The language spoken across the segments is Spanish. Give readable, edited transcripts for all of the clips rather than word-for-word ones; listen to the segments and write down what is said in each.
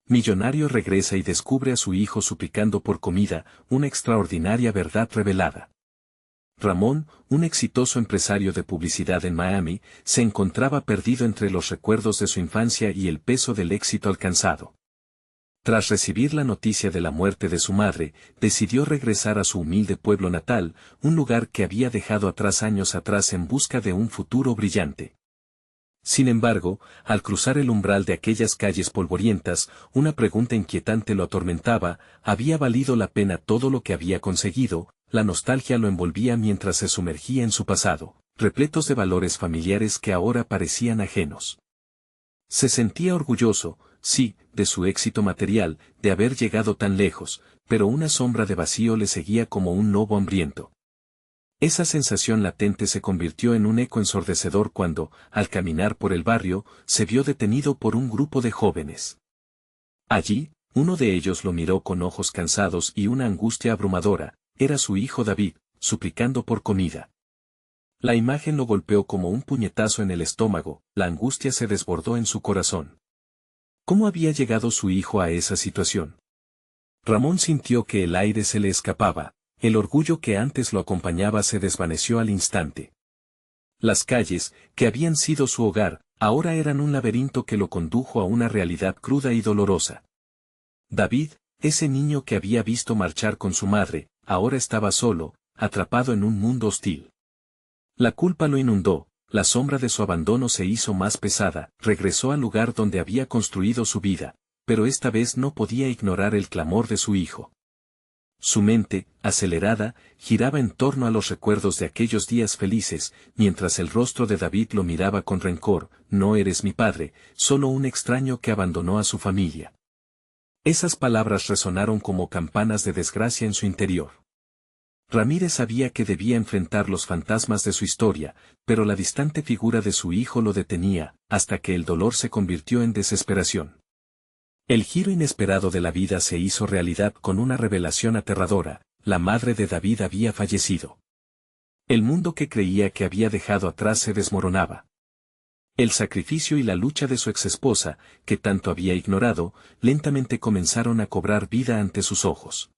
Millonario regresa y descubre a su hijo suplicando por comida, una extraordinaria verdad revelada. Ramón, un exitoso empresario de publicidad en Miami, se encontraba perdido entre los recuerdos de su infancia y el peso del éxito alcanzado. Tras recibir la noticia de la muerte de su madre, decidió regresar a su humilde pueblo natal, un lugar que había dejado atrás años atrás en busca de un futuro brillante. Sin embargo, al cruzar el umbral de aquellas calles polvorientas, una pregunta inquietante lo atormentaba: ¿había valido la pena todo lo que había conseguido? La nostalgia lo envolvía mientras se sumergía en su pasado, repletos de valores familiares que ahora parecían ajenos. Se sentía orgulloso, sí, de su éxito material, de haber llegado tan lejos, pero una sombra de vacío le seguía como un lobo hambriento. Esa sensación latente se convirtió en un eco ensordecedor cuando, al caminar por el barrio, se vio detenido por un grupo de jóvenes. Allí, uno de ellos lo miró con ojos cansados y una angustia abrumadora. Era su hijo David, suplicando por comida. La imagen lo golpeó como un puñetazo en el estómago, la angustia se desbordó en su corazón. ¿Cómo había llegado su hijo a esa situación? Ramón sintió que el aire se le escapaba. El orgullo que antes lo acompañaba se desvaneció al instante. Las calles, que habían sido su hogar, ahora eran un laberinto que lo condujo a una realidad cruda y dolorosa. David, ese niño que había visto marchar con su madre, ahora estaba solo, atrapado en un mundo hostil. La culpa lo inundó, la sombra de su abandono se hizo más pesada, regresó al lugar donde había construido su vida, pero esta vez no podía ignorar el clamor de su hijo. Su mente, acelerada, giraba en torno a los recuerdos de aquellos días felices, mientras el rostro de David lo miraba con rencor: no eres mi padre, solo un extraño que abandonó a su familia. Esas palabras resonaron como campanas de desgracia en su interior. Ramírez sabía que debía enfrentar los fantasmas de su historia, pero la distante figura de su hijo lo detenía, hasta que el dolor se convirtió en desesperación. El giro inesperado de la vida se hizo realidad con una revelación aterradora: la madre de David había fallecido. El mundo que creía que había dejado atrás se desmoronaba. El sacrificio y la lucha de su exesposa, que tanto había ignorado, lentamente comenzaron a cobrar vida ante sus ojos.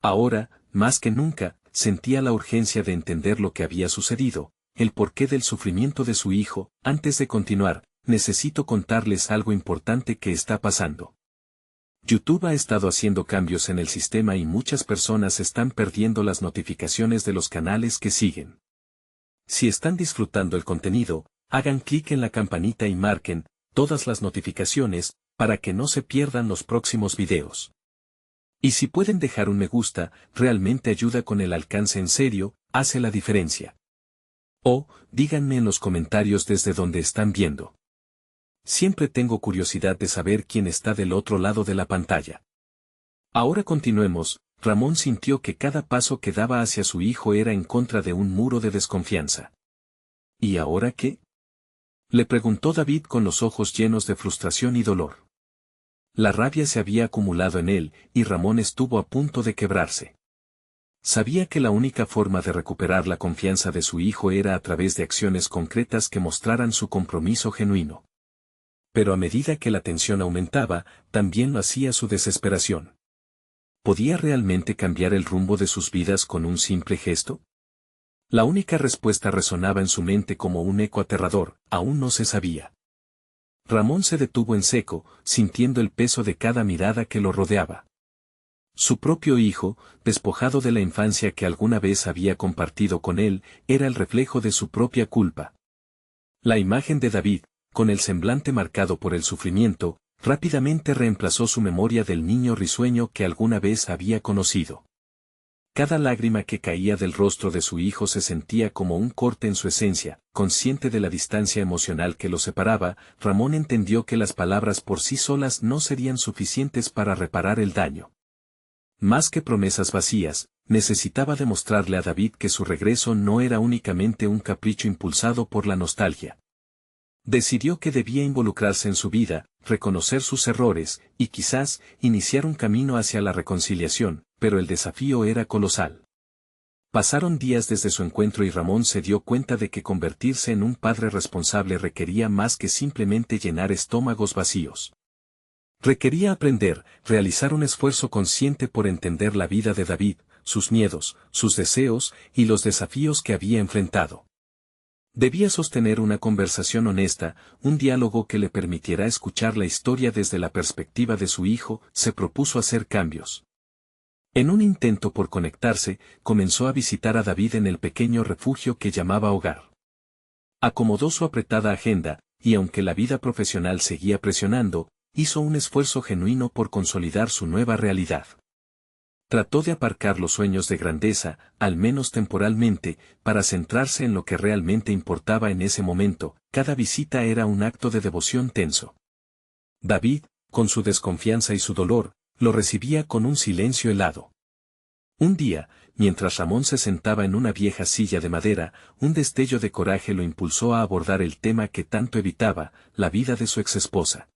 Ahora, más que nunca, sentía la urgencia de entender lo que había sucedido, el porqué del sufrimiento de su hijo. Antes de continuar, necesito contarles algo importante que está pasando. YouTube ha estado haciendo cambios en el sistema y muchas personas están perdiendo las notificaciones de los canales que siguen. Si están disfrutando el contenido, hagan clic en la campanita y marquen todas las notificaciones, para que no se pierdan los próximos videos. Y si pueden dejar un me gusta, realmente ayuda con el alcance, en serio, hace la diferencia. O, díganme en los comentarios desde donde están viendo. Siempre tengo curiosidad de saber quién está del otro lado de la pantalla. Ahora continuemos. Ramón sintió que cada paso que daba hacia su hijo era en contra de un muro de desconfianza. ¿Y ahora qué?, le preguntó David con los ojos llenos de frustración y dolor. La rabia se había acumulado en él, y Ramón estuvo a punto de quebrarse. Sabía que la única forma de recuperar la confianza de su hijo era a través de acciones concretas que mostraran su compromiso genuino. Pero a medida que la tensión aumentaba, también lo hacía su desesperación. ¿Podía realmente cambiar el rumbo de sus vidas con un simple gesto? La única respuesta resonaba en su mente como un eco aterrador: aún no se sabía. Ramón se detuvo en seco, sintiendo el peso de cada mirada que lo rodeaba. Su propio hijo, despojado de la infancia que alguna vez había compartido con él, era el reflejo de su propia culpa. La imagen de David, con el semblante marcado por el sufrimiento, rápidamente reemplazó su memoria del niño risueño que alguna vez había conocido. Cada lágrima que caía del rostro de su hijo se sentía como un corte en su esencia. Consciente de la distancia emocional que lo separaba, Ramón entendió que las palabras por sí solas no serían suficientes para reparar el daño. Más que promesas vacías, necesitaba demostrarle a David que su regreso no era únicamente un capricho impulsado por la nostalgia. Decidió que debía involucrarse en su vida, reconocer sus errores, y quizás, iniciar un camino hacia la reconciliación, pero el desafío era colosal. Pasaron días desde su encuentro y Ramón se dio cuenta de que convertirse en un padre responsable requería más que simplemente llenar estómagos vacíos. Requería aprender, realizar un esfuerzo consciente por entender la vida de David, sus miedos, sus deseos y los desafíos que había enfrentado. Debía sostener una conversación honesta, un diálogo que le permitiera escuchar la historia desde la perspectiva de su hijo. Se propuso hacer cambios. En un intento por conectarse, comenzó a visitar a David en el pequeño refugio que llamaba hogar. Acomodó su apretada agenda, y aunque la vida profesional seguía presionando, hizo un esfuerzo genuino por consolidar su nueva realidad. Trató de aparcar los sueños de grandeza, al menos temporalmente, para centrarse en lo que realmente importaba en ese momento. Cada visita era un acto de devoción tenso. David, con su desconfianza y su dolor, lo recibía con un silencio helado. Un día, mientras Ramón se sentaba en una vieja silla de madera, un destello de coraje lo impulsó a abordar el tema que tanto evitaba, la vida de su exesposa.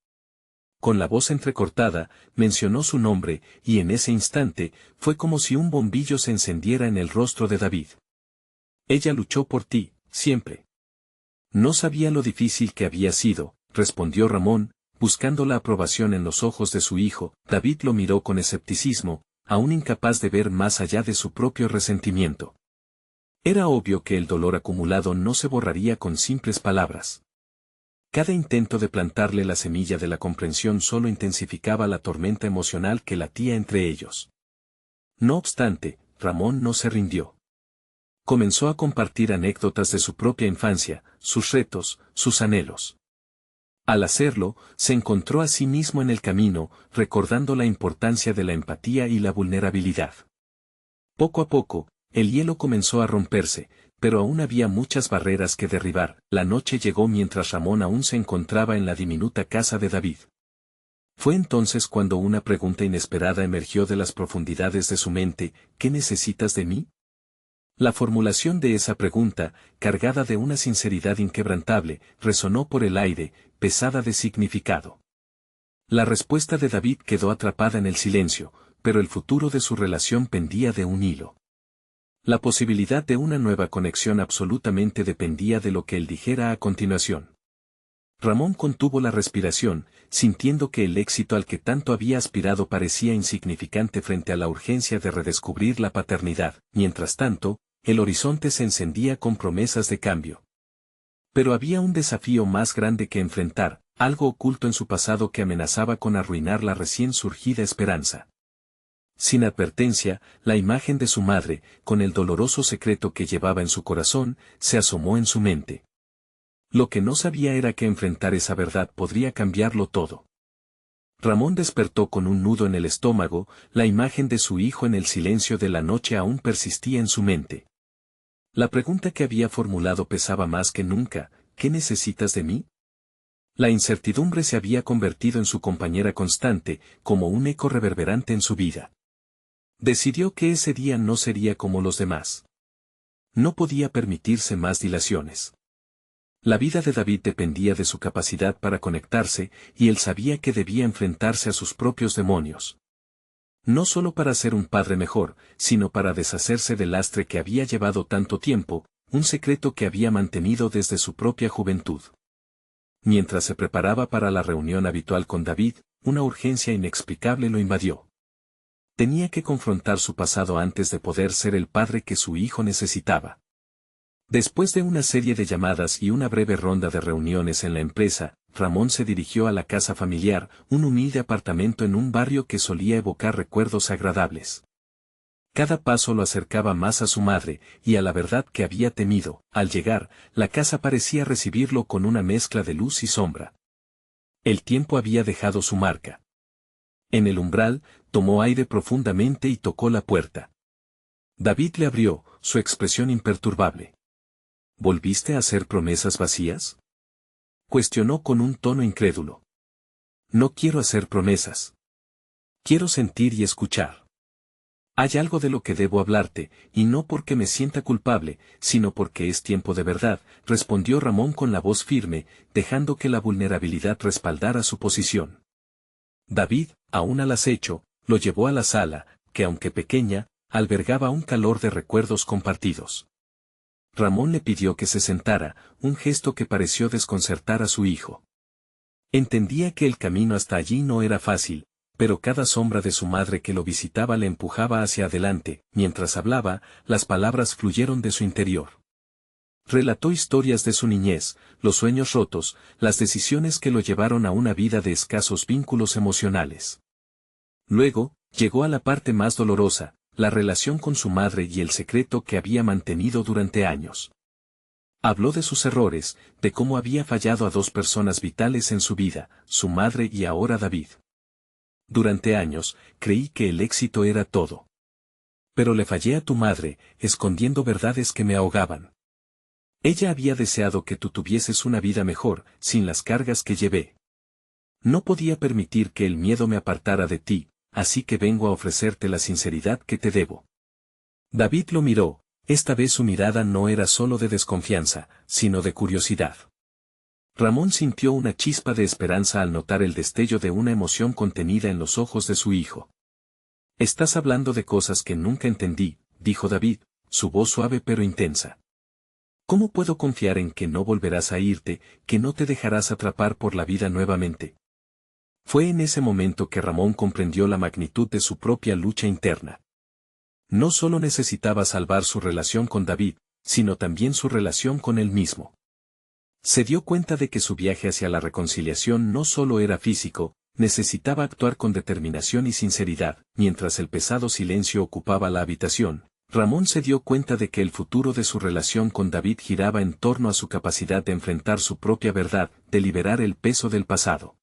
Con la voz entrecortada, mencionó su nombre, y en ese instante, fue como si un bombillo se encendiera en el rostro de David. Ella luchó por ti, siempre. No sabía lo difícil que había sido, respondió Ramón, buscando la aprobación en los ojos de su hijo. David lo miró con escepticismo, aún incapaz de ver más allá de su propio resentimiento. Era obvio que el dolor acumulado no se borraría con simples palabras. Cada intento de plantarle la semilla de la comprensión solo intensificaba la tormenta emocional que latía entre ellos. No obstante, Ramón no se rindió. Comenzó a compartir anécdotas de su propia infancia, sus retos, sus anhelos. Al hacerlo, se encontró a sí mismo en el camino, recordando la importancia de la empatía y la vulnerabilidad. Poco a poco, el hielo comenzó a romperse, pero aún había muchas barreras que derribar. La noche llegó mientras Ramón aún se encontraba en la diminuta casa de David. Fue entonces cuando una pregunta inesperada emergió de las profundidades de su mente: ¿qué necesitas de mí? La formulación de esa pregunta, cargada de una sinceridad inquebrantable, resonó por el aire, pesada de significado. La respuesta de David quedó atrapada en el silencio, pero el futuro de su relación pendía de un hilo. La posibilidad de una nueva conexión absolutamente dependía de lo que él dijera a continuación. Ramón contuvo la respiración, sintiendo que el éxito al que tanto había aspirado parecía insignificante frente a la urgencia de redescubrir la paternidad. Mientras tanto, el horizonte se encendía con promesas de cambio. Pero había un desafío más grande que enfrentar, algo oculto en su pasado que amenazaba con arruinar la recién surgida esperanza. Sin advertencia, la imagen de su madre, con el doloroso secreto que llevaba en su corazón, se asomó en su mente. Lo que no sabía era que enfrentar esa verdad podría cambiarlo todo. Ramón despertó con un nudo en el estómago. La imagen de su hijo en el silencio de la noche aún persistía en su mente. La pregunta que había formulado pesaba más que nunca: ¿qué necesitas de mí? La incertidumbre se había convertido en su compañera constante, como un eco reverberante en su vida. Decidió que ese día no sería como los demás. No podía permitirse más dilaciones. La vida de David dependía de su capacidad para conectarse, y él sabía que debía enfrentarse a sus propios demonios. No solo para ser un padre mejor, sino para deshacerse del lastre que había llevado tanto tiempo, un secreto que había mantenido desde su propia juventud. Mientras se preparaba para la reunión habitual con David, una urgencia inexplicable lo invadió. Tenía que confrontar su pasado antes de poder ser el padre que su hijo necesitaba. Después de una serie de llamadas y una breve ronda de reuniones en la empresa, Ramón se dirigió a la casa familiar, un humilde apartamento en un barrio que solía evocar recuerdos agradables. Cada paso lo acercaba más a su madre, y a la verdad que había temido. Al llegar, la casa parecía recibirlo con una mezcla de luz y sombra. El tiempo había dejado su marca. En el umbral, tomó aire profundamente y tocó la puerta. David le abrió, su expresión imperturbable. ¿Volviste a hacer promesas vacías?, cuestionó con un tono incrédulo. No quiero hacer promesas. Quiero sentir y escuchar. Hay algo de lo que debo hablarte, y no porque me sienta culpable, sino porque es tiempo de verdad, respondió Ramón con la voz firme, dejando que la vulnerabilidad respaldara su posición. David, aún al acecho, lo llevó a la sala, que aunque pequeña, albergaba un calor de recuerdos compartidos. Ramón le pidió que se sentara, un gesto que pareció desconcertar a su hijo. Entendía que el camino hasta allí no era fácil, pero cada sombra de su madre que lo visitaba le empujaba hacia adelante. Mientras hablaba, las palabras fluyeron de su interior. Relató historias de su niñez, los sueños rotos, las decisiones que lo llevaron a una vida de escasos vínculos emocionales. Luego, llegó a la parte más dolorosa, la relación con su madre y el secreto que había mantenido durante años. Habló de sus errores, de cómo había fallado a dos personas vitales en su vida, su madre y ahora David. Durante años, creí que el éxito era todo. Pero le fallé a tu madre, escondiendo verdades que me ahogaban. Ella había deseado que tú tuvieses una vida mejor, sin las cargas que llevé. No podía permitir que el miedo me apartara de ti, así que vengo a ofrecerte la sinceridad que te debo. David lo miró, esta vez su mirada no era solo de desconfianza, sino de curiosidad. Ramón sintió una chispa de esperanza al notar el destello de una emoción contenida en los ojos de su hijo. Estás hablando de cosas que nunca entendí, dijo David, su voz suave pero intensa. ¿Cómo puedo confiar en que no volverás a irte, que no te dejarás atrapar por la vida nuevamente? Fue en ese momento que Ramón comprendió la magnitud de su propia lucha interna. No solo necesitaba salvar su relación con David, sino también su relación con él mismo. Se dio cuenta de que su viaje hacia la reconciliación no solo era físico, necesitaba actuar con determinación y sinceridad. Mientras el pesado silencio ocupaba la habitación, Ramón se dio cuenta de que el futuro de su relación con David giraba en torno a su capacidad de enfrentar su propia verdad, de liberar el peso del pasado.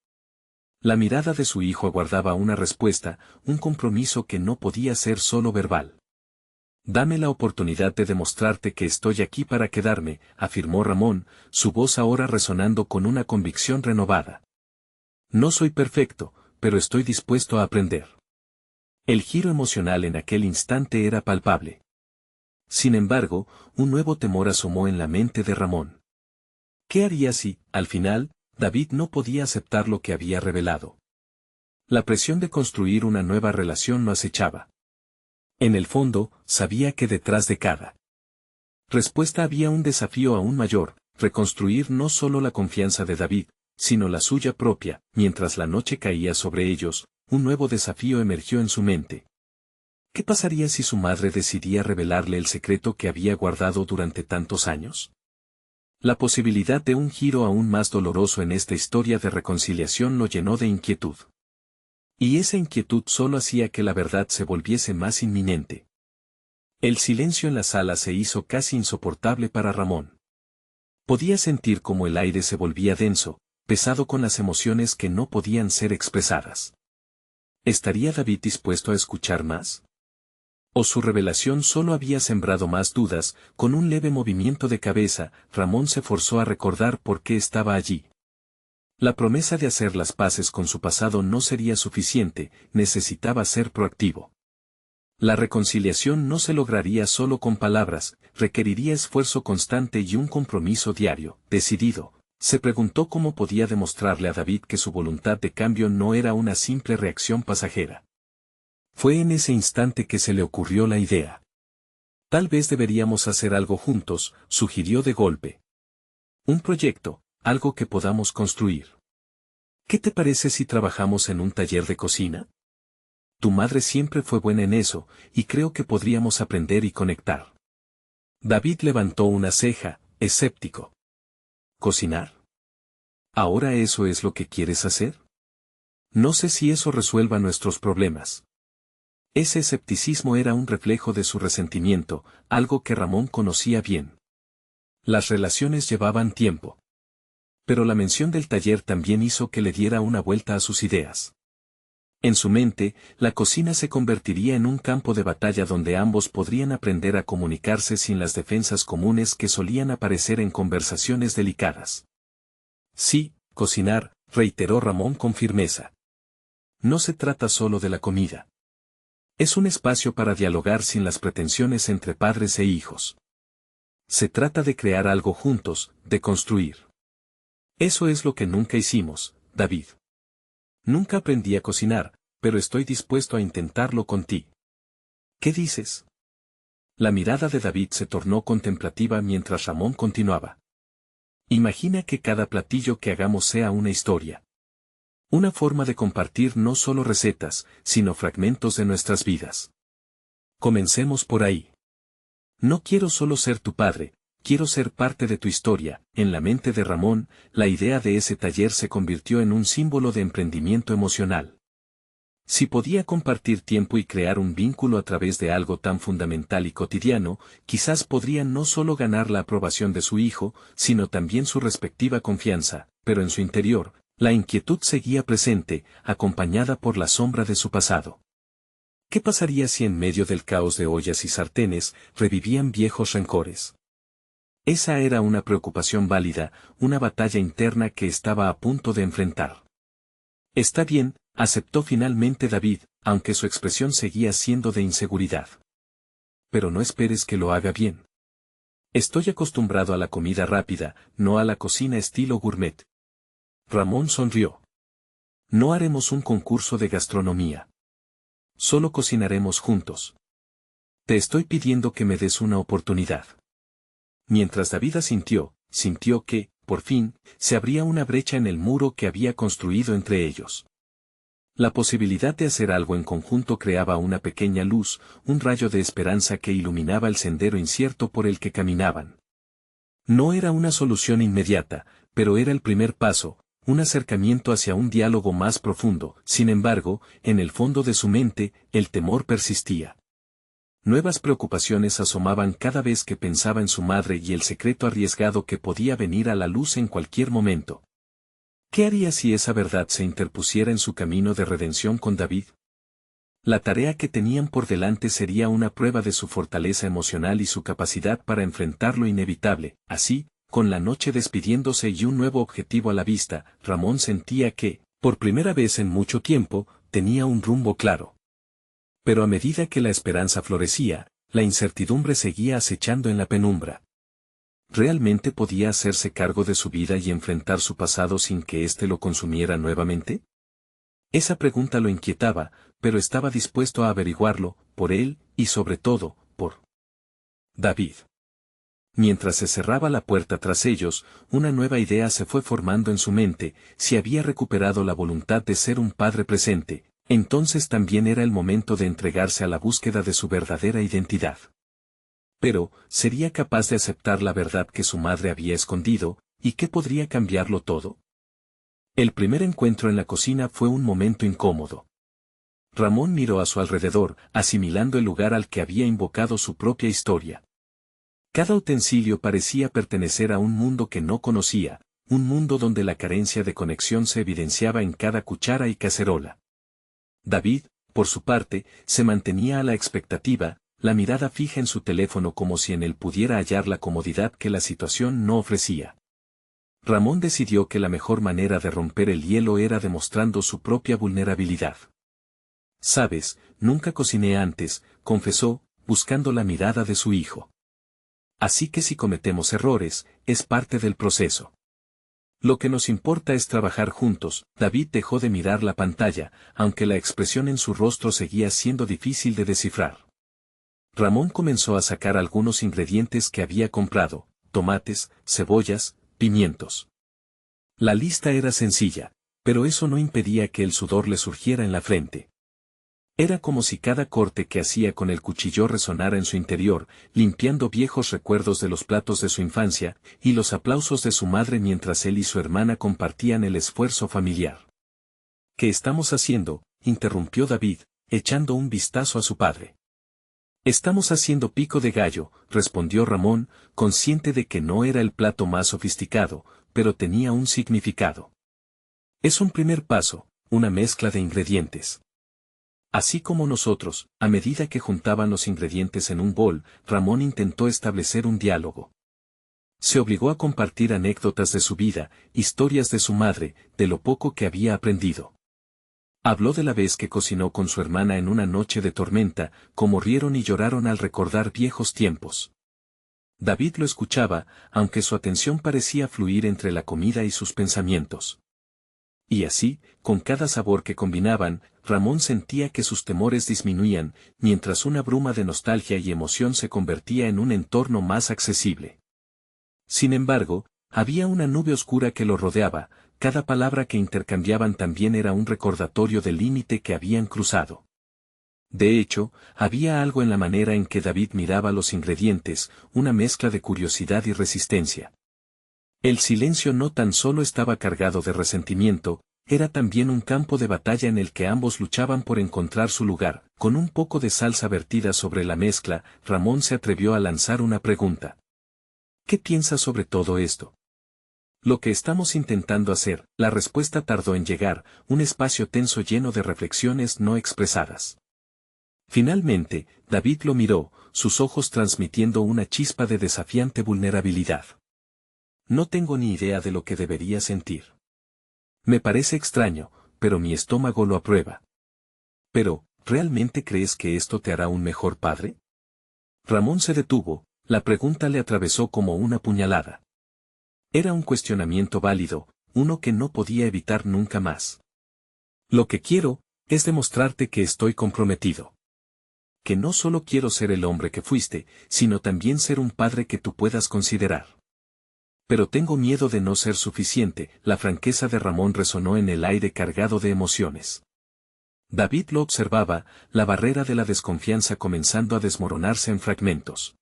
La mirada de su hijo aguardaba una respuesta, un compromiso que no podía ser solo verbal. Dame la oportunidad de demostrarte que estoy aquí para quedarme, afirmó Ramón, su voz ahora resonando con una convicción renovada. No soy perfecto, pero estoy dispuesto a aprender. El giro emocional en aquel instante era palpable. Sin embargo, un nuevo temor asomó en la mente de Ramón. ¿Qué haría si, al final, David no podía aceptar lo que había revelado? La presión de construir una nueva relación lo acechaba. En el fondo, sabía que detrás de cada respuesta había un desafío aún mayor, reconstruir no solo la confianza de David, sino la suya propia. Mientras la noche caía sobre ellos, un nuevo desafío emergió en su mente. ¿Qué pasaría si su madre decidía revelarle el secreto que había guardado durante tantos años? La posibilidad de un giro aún más doloroso en esta historia de reconciliación lo llenó de inquietud. Y esa inquietud solo hacía que la verdad se volviese más inminente. El silencio en la sala se hizo casi insoportable para Ramón. Podía sentir cómo el aire se volvía denso, pesado con las emociones que no podían ser expresadas. ¿Estaría David dispuesto a escuchar más? ¿O su revelación solo había sembrado más dudas? Con un leve movimiento de cabeza, Ramón se forzó a recordar por qué estaba allí. La promesa de hacer las paces con su pasado no sería suficiente, necesitaba ser proactivo. La reconciliación no se lograría solo con palabras, requeriría esfuerzo constante y un compromiso diario, decidido. Se preguntó cómo podía demostrarle a David que su voluntad de cambio no era una simple reacción pasajera. Fue en ese instante que se le ocurrió la idea. Tal vez deberíamos hacer algo juntos, sugirió de golpe. Un proyecto, algo que podamos construir. ¿Qué te parece si trabajamos en un taller de cocina? Tu madre siempre fue buena en eso, y creo que podríamos aprender y conectar. David levantó una ceja, escéptico. ¿Cocinar? ¿Ahora eso es lo que quieres hacer? No sé si eso resuelva nuestros problemas. Ese escepticismo era un reflejo de su resentimiento, algo que Ramón conocía bien. Las relaciones llevaban tiempo. Pero la mención del taller también hizo que le diera una vuelta a sus ideas. En su mente, la cocina se convertiría en un campo de batalla donde ambos podrían aprender a comunicarse sin las defensas comunes que solían aparecer en conversaciones delicadas. Sí, cocinar, reiteró Ramón con firmeza. No se trata solo de la comida. Es un espacio para dialogar sin las pretensiones entre padres e hijos. Se trata de crear algo juntos, de construir. Eso es lo que nunca hicimos, David. Nunca aprendí a cocinar, pero estoy dispuesto a intentarlo con ti. ¿Qué dices? La mirada de David se tornó contemplativa mientras Ramón continuaba. Imagina que cada platillo que hagamos sea una historia. Una forma de compartir no solo recetas, sino fragmentos de nuestras vidas. Comencemos por ahí. No quiero solo ser tu padre, quiero ser parte de tu historia. En la mente de Ramón, la idea de ese taller se convirtió en un símbolo de emprendimiento emocional. Si podía compartir tiempo y crear un vínculo a través de algo tan fundamental y cotidiano, quizás podría no solo ganar la aprobación de su hijo, sino también su respectiva confianza, pero en su interior, la inquietud seguía presente, acompañada por la sombra de su pasado. ¿Qué pasaría si en medio del caos de ollas y sartenes revivían viejos rencores? Esa era una preocupación válida, una batalla interna que estaba a punto de enfrentar. Está bien, aceptó finalmente David, aunque su expresión seguía siendo de inseguridad. Pero no esperes que lo haga bien. Estoy acostumbrado a la comida rápida, no a la cocina estilo gourmet. Ramón sonrió. No haremos un concurso de gastronomía. Solo cocinaremos juntos. Te estoy pidiendo que me des una oportunidad. Mientras David asintió, sintió que, por fin, se abría una brecha en el muro que había construido entre ellos. La posibilidad de hacer algo en conjunto creaba una pequeña luz, un rayo de esperanza que iluminaba el sendero incierto por el que caminaban. No era una solución inmediata, pero era el primer paso, un acercamiento hacia un diálogo más profundo. Sin embargo, en el fondo de su mente, el temor persistía. Nuevas preocupaciones asomaban cada vez que pensaba en su madre y el secreto arriesgado que podía venir a la luz en cualquier momento. ¿Qué haría si esa verdad se interpusiera en su camino de redención con David? La tarea que tenían por delante sería una prueba de su fortaleza emocional y su capacidad para enfrentar lo inevitable. Así, con la noche despidiéndose y un nuevo objetivo a la vista, Ramón sentía que, por primera vez en mucho tiempo, tenía un rumbo claro. Pero a medida que la esperanza florecía, la incertidumbre seguía acechando en la penumbra. ¿Realmente podía hacerse cargo de su vida y enfrentar su pasado sin que éste lo consumiera nuevamente? Esa pregunta lo inquietaba, pero estaba dispuesto a averiguarlo, por él, y sobre todo, por David. Mientras se cerraba la puerta tras ellos, una nueva idea se fue formando en su mente: si había recuperado la voluntad de ser un padre presente, entonces también era el momento de entregarse a la búsqueda de su verdadera identidad. Pero, ¿sería capaz de aceptar la verdad que su madre había escondido, y qué podría cambiarlo todo? El primer encuentro en la cocina fue un momento incómodo. Ramón miró a su alrededor, asimilando el lugar al que había invocado su propia historia. Cada utensilio parecía pertenecer a un mundo que no conocía, un mundo donde la carencia de conexión se evidenciaba en cada cuchara y cacerola. David, por su parte, se mantenía a la expectativa, la mirada fija en su teléfono como si en él pudiera hallar la comodidad que la situación no ofrecía. Ramón decidió que la mejor manera de romper el hielo era demostrando su propia vulnerabilidad. «Sabes, nunca cociné antes», confesó, buscando la mirada de su hijo. «Así que si cometemos errores, es parte del proceso. Lo que nos importa es trabajar juntos». David dejó de mirar la pantalla, aunque la expresión en su rostro seguía siendo difícil de descifrar. Ramón comenzó a sacar algunos ingredientes que había comprado: tomates, cebollas, pimientos. La lista era sencilla, pero eso no impedía que el sudor le surgiera en la frente. Era como si cada corte que hacía con el cuchillo resonara en su interior, limpiando viejos recuerdos de los platos de su infancia, y los aplausos de su madre mientras él y su hermana compartían el esfuerzo familiar. «¿Qué estamos haciendo?», interrumpió David, echando un vistazo a su padre. «Estamos haciendo pico de gallo», respondió Ramón, consciente de que no era el plato más sofisticado, pero tenía un significado. «Es un primer paso, una mezcla de ingredientes». Así como nosotros, a medida que juntaban los ingredientes en un bol, Ramón intentó establecer un diálogo. Se obligó a compartir anécdotas de su vida, historias de su madre, de lo poco que había aprendido. Habló de la vez que cocinó con su hermana en una noche de tormenta, cómo rieron y lloraron al recordar viejos tiempos. David lo escuchaba, aunque su atención parecía fluir entre la comida y sus pensamientos. Y así, con cada sabor que combinaban, Ramón sentía que sus temores disminuían, mientras una bruma de nostalgia y emoción se convertía en un entorno más accesible. Sin embargo, había una nube oscura que lo rodeaba, cada palabra que intercambiaban también era un recordatorio del límite que habían cruzado. De hecho, había algo en la manera en que David miraba los ingredientes, una mezcla de curiosidad y resistencia. El silencio no tan solo estaba cargado de resentimiento, era también un campo de batalla en el que ambos luchaban por encontrar su lugar. Con un poco de salsa vertida sobre la mezcla, Ramón se atrevió a lanzar una pregunta. ¿Qué piensas sobre todo esto? Lo que estamos intentando hacer, la respuesta tardó en llegar, un espacio tenso lleno de reflexiones no expresadas. Finalmente, David lo miró, sus ojos transmitiendo una chispa de desafiante vulnerabilidad. No tengo ni idea de lo que debería sentir. Me parece extraño, pero mi estómago lo aprueba. Pero, ¿realmente crees que esto te hará un mejor padre? Ramón se detuvo, la pregunta le atravesó como una puñalada. Era un cuestionamiento válido, uno que no podía evitar nunca más. Lo que quiero, es demostrarte que estoy comprometido. Que no solo quiero ser el hombre que fuiste, sino también ser un padre que tú puedas considerar. Pero tengo miedo de no ser suficiente, la franqueza de Ramón resonó en el aire cargado de emociones. David lo observaba, la barrera de la desconfianza comenzando a desmoronarse en fragmentos.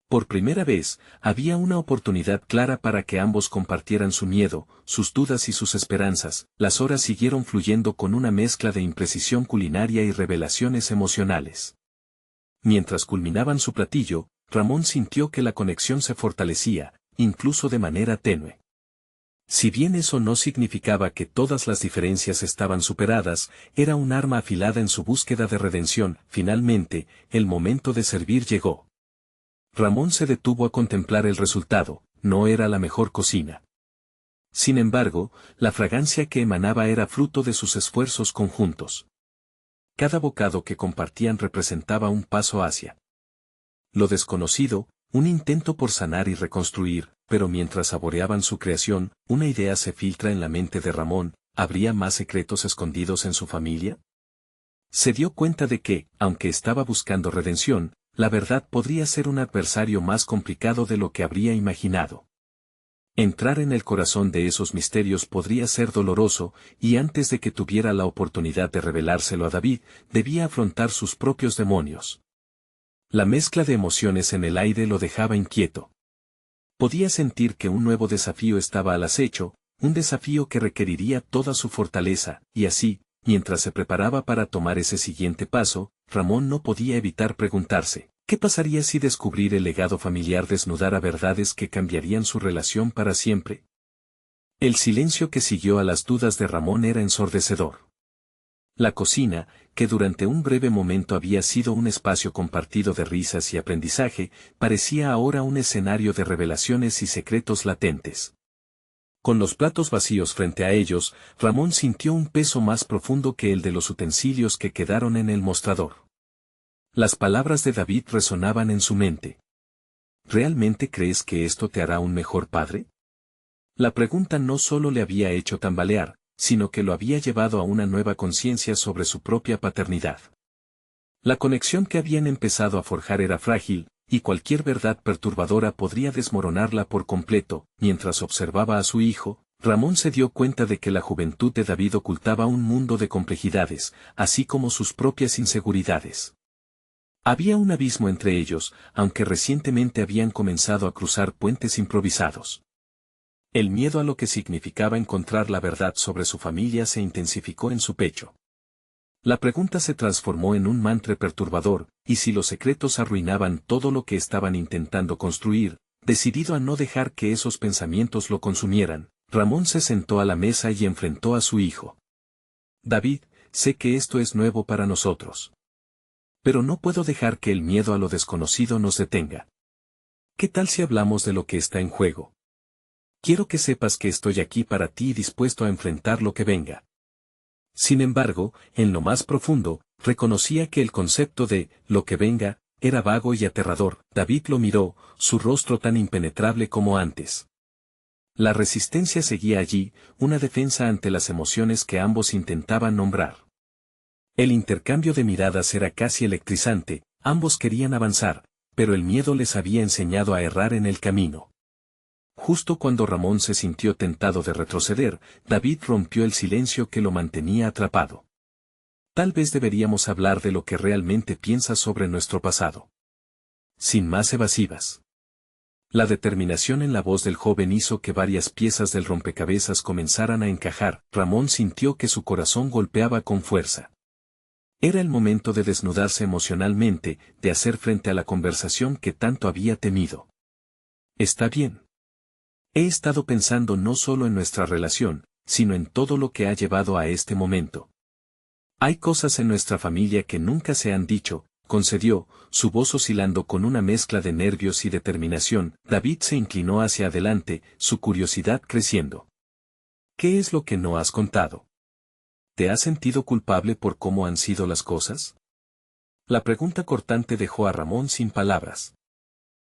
Por primera vez, había una oportunidad clara para que ambos compartieran su miedo, sus dudas y sus esperanzas. Las horas siguieron fluyendo con una mezcla de imprecisión culinaria y revelaciones emocionales. Mientras culminaban su platillo, Ramón sintió que la conexión se fortalecía, incluso de manera tenue. Si bien eso no significaba que todas las diferencias estaban superadas, era un arma afilada en su búsqueda de redención. Finalmente, el momento de servir llegó. Ramón se detuvo a contemplar el resultado, no era la mejor cocina. Sin embargo, la fragancia que emanaba era fruto de sus esfuerzos conjuntos. Cada bocado que compartían representaba un paso hacia lo desconocido, un intento por sanar y reconstruir, pero mientras saboreaban su creación, una idea se filtra en la mente de Ramón: ¿habría más secretos escondidos en su familia? Se dio cuenta de que, aunque estaba buscando redención, la verdad podría ser un adversario más complicado de lo que habría imaginado. Entrar en el corazón de esos misterios podría ser doloroso, y antes de que tuviera la oportunidad de revelárselo a David, debía afrontar sus propios demonios. La mezcla de emociones en el aire lo dejaba inquieto. Podía sentir que un nuevo desafío estaba al acecho, un desafío que requeriría toda su fortaleza, y así, mientras se preparaba para tomar ese siguiente paso, Ramón no podía evitar preguntarse: ¿qué pasaría si descubrir el legado familiar desnudara verdades que cambiarían su relación para siempre? El silencio que siguió a las dudas de Ramón era ensordecedor. La cocina, que durante un breve momento había sido un espacio compartido de risas y aprendizaje, parecía ahora un escenario de revelaciones y secretos latentes. Con los platos vacíos frente a ellos, Ramón sintió un peso más profundo que el de los utensilios que quedaron en el mostrador. Las palabras de David resonaban en su mente. ¿Realmente crees que esto te hará un mejor padre? La pregunta no solo le había hecho tambalear, sino que lo había llevado a una nueva conciencia sobre su propia paternidad. La conexión que habían empezado a forjar era frágil, y cualquier verdad perturbadora podría desmoronarla por completo. Mientras observaba a su hijo, Ramón se dio cuenta de que la juventud de David ocultaba un mundo de complejidades, así como sus propias inseguridades. Había un abismo entre ellos, aunque recientemente habían comenzado a cruzar puentes improvisados. El miedo a lo que significaba encontrar la verdad sobre su familia se intensificó en su pecho. La pregunta se transformó en un mantra perturbador: ¿y si los secretos arruinaban todo lo que estaban intentando construir? Decidido a no dejar que esos pensamientos lo consumieran, Ramón se sentó a la mesa y enfrentó a su hijo. David, sé que esto es nuevo para nosotros. Pero no puedo dejar que el miedo a lo desconocido nos detenga. ¿Qué tal si hablamos de lo que está en juego? Quiero que sepas que estoy aquí para ti y dispuesto a enfrentar lo que venga. Sin embargo, en lo más profundo, reconocía que el concepto de lo que venga era vago y aterrador. David lo miró, su rostro tan impenetrable como antes. La resistencia seguía allí, una defensa ante las emociones que ambos intentaban nombrar. El intercambio de miradas era casi electrizante, ambos querían avanzar, pero el miedo les había enseñado a errar en el camino. Justo cuando Ramón se sintió tentado de retroceder, David rompió el silencio que lo mantenía atrapado. Tal vez deberíamos hablar de lo que realmente piensas sobre nuestro pasado. Sin más evasivas. La determinación en la voz del joven hizo que varias piezas del rompecabezas comenzaran a encajar. Ramón sintió que su corazón golpeaba con fuerza. Era el momento de desnudarse emocionalmente, de hacer frente a la conversación que tanto había temido. Está bien. He estado pensando no solo en nuestra relación, sino en todo lo que ha llevado a este momento. Hay cosas en nuestra familia que nunca se han dicho, concedió, su voz oscilando con una mezcla de nervios y determinación. David se inclinó hacia adelante, su curiosidad creciendo. ¿Qué es lo que no has contado? ¿Te has sentido culpable por cómo han sido las cosas? La pregunta cortante dejó a Ramón sin palabras.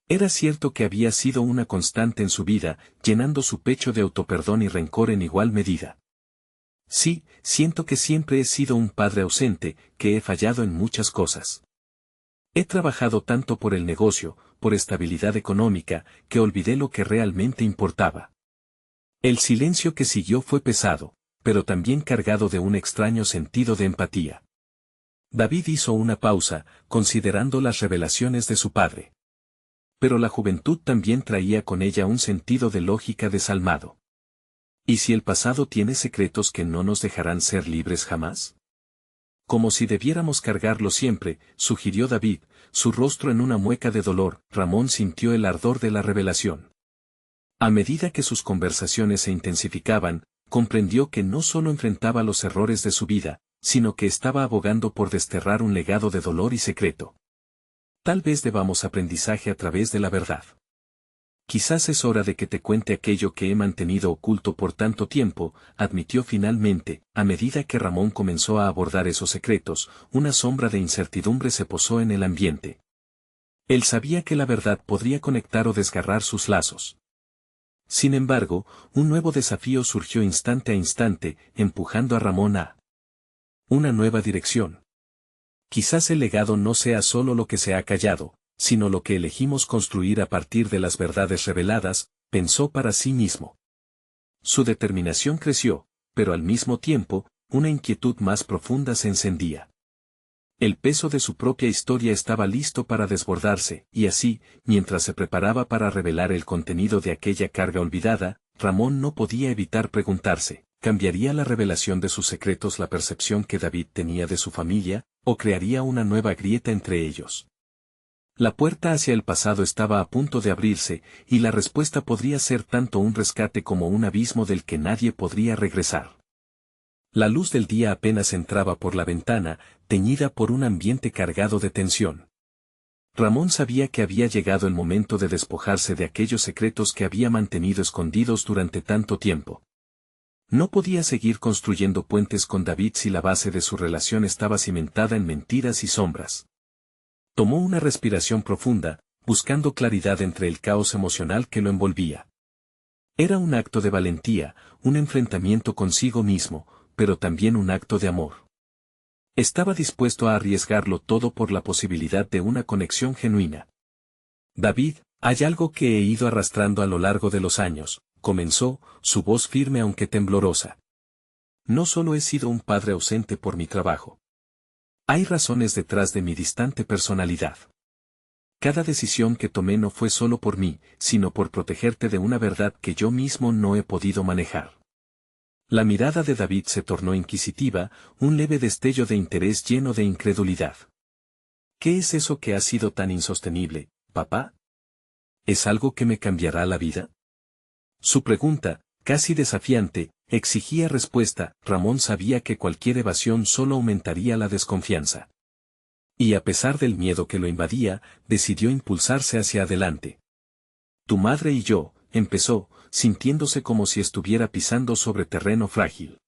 Era cierto que había sido una constante en su vida, llenando su pecho de autoperdón y rencor en igual medida. Sí, siento que siempre he sido un padre ausente, que he fallado en muchas cosas. He trabajado tanto por el negocio, por estabilidad económica, que olvidé lo que realmente importaba. El silencio que siguió fue pesado, pero también cargado de un extraño sentido de empatía. David hizo una pausa, considerando las revelaciones de su padre. Pero la juventud también traía con ella un sentido de lógica desalmado. ¿Y si el pasado tiene secretos que no nos dejarán ser libres jamás? Como si debiéramos cargarlo siempre, sugirió David, su rostro en una mueca de dolor. Ramón sintió el ardor de la revelación. A medida que sus conversaciones se intensificaban, comprendió que no solo enfrentaba los errores de su vida, sino que estaba abogando por desterrar un legado de dolor y secreto. Tal vez debamos aprendizaje a través de la verdad. Quizás es hora de que te cuente aquello que he mantenido oculto por tanto tiempo, admitió finalmente. A medida que Ramón comenzó a abordar esos secretos, una sombra de incertidumbre se posó en el ambiente. Él sabía que la verdad podría conectar o desgarrar sus lazos. Sin embargo, un nuevo desafío surgió instante a instante, empujando a Ramón a una nueva dirección. Quizás el legado no sea solo lo que se ha callado, sino lo que elegimos construir a partir de las verdades reveladas, pensó para sí mismo. Su determinación creció, pero al mismo tiempo, una inquietud más profunda se encendía. El peso de su propia historia estaba listo para desbordarse, y así, mientras se preparaba para revelar el contenido de aquella carga olvidada, Ramón no podía evitar preguntarse, ¿cambiaría la revelación de sus secretos la percepción que David tenía de su familia, o crearía una nueva grieta entre ellos? La puerta hacia el pasado estaba a punto de abrirse, y la respuesta podría ser tanto un rescate como un abismo del que nadie podría regresar. La luz del día apenas entraba por la ventana, teñida por un ambiente cargado de tensión. Ramón sabía que había llegado el momento de despojarse de aquellos secretos que había mantenido escondidos durante tanto tiempo. No podía seguir construyendo puentes con David si la base de su relación estaba cimentada en mentiras y sombras. Tomó una respiración profunda, buscando claridad entre el caos emocional que lo envolvía. Era un acto de valentía, un enfrentamiento consigo mismo, pero también un acto de amor. Estaba dispuesto a arriesgarlo todo por la posibilidad de una conexión genuina. David, hay algo que he ido arrastrando a lo largo de los años, comenzó, su voz firme aunque temblorosa. No solo he sido un padre ausente por mi trabajo. Hay razones detrás de mi distante personalidad. Cada decisión que tomé no fue solo por mí, sino por protegerte de una verdad que yo mismo no he podido manejar. La mirada de David se tornó inquisitiva, un leve destello de interés lleno de incredulidad. ¿Qué es eso que ha sido tan insostenible, papá? ¿Es algo que me cambiará la vida? Su pregunta, casi desafiante, exigía respuesta. Ramón sabía que cualquier evasión solo aumentaría la desconfianza. Y a pesar del miedo que lo invadía, decidió impulsarse hacia adelante. Tu madre y yo, empezó, sintiéndose como si estuviera pisando sobre terreno frágil.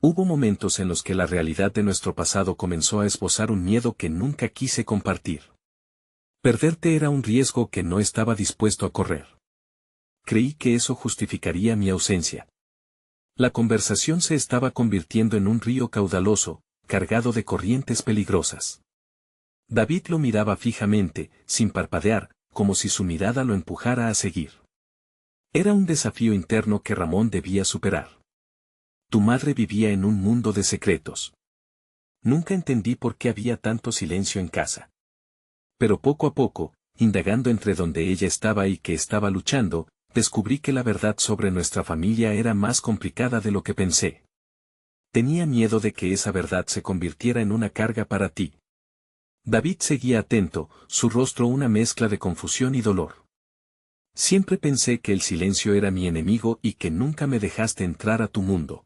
Hubo momentos en los que la realidad de nuestro pasado comenzó a esbozar un miedo que nunca quise compartir. Perderte era un riesgo que no estaba dispuesto a correr. Creí que eso justificaría mi ausencia. La conversación se estaba convirtiendo en un río caudaloso, cargado de corrientes peligrosas. David lo miraba fijamente, sin parpadear, como si su mirada lo empujara a seguir. Era un desafío interno que Ramón debía superar. Tu madre vivía en un mundo de secretos. Nunca entendí por qué había tanto silencio en casa. Pero poco a poco, indagando entre donde ella estaba y que estaba luchando, descubrí que la verdad sobre nuestra familia era más complicada de lo que pensé. Tenía miedo de que esa verdad se convirtiera en una carga para ti. David seguía atento, su rostro una mezcla de confusión y dolor. Siempre pensé que el silencio era mi enemigo y que nunca me dejaste entrar a tu mundo.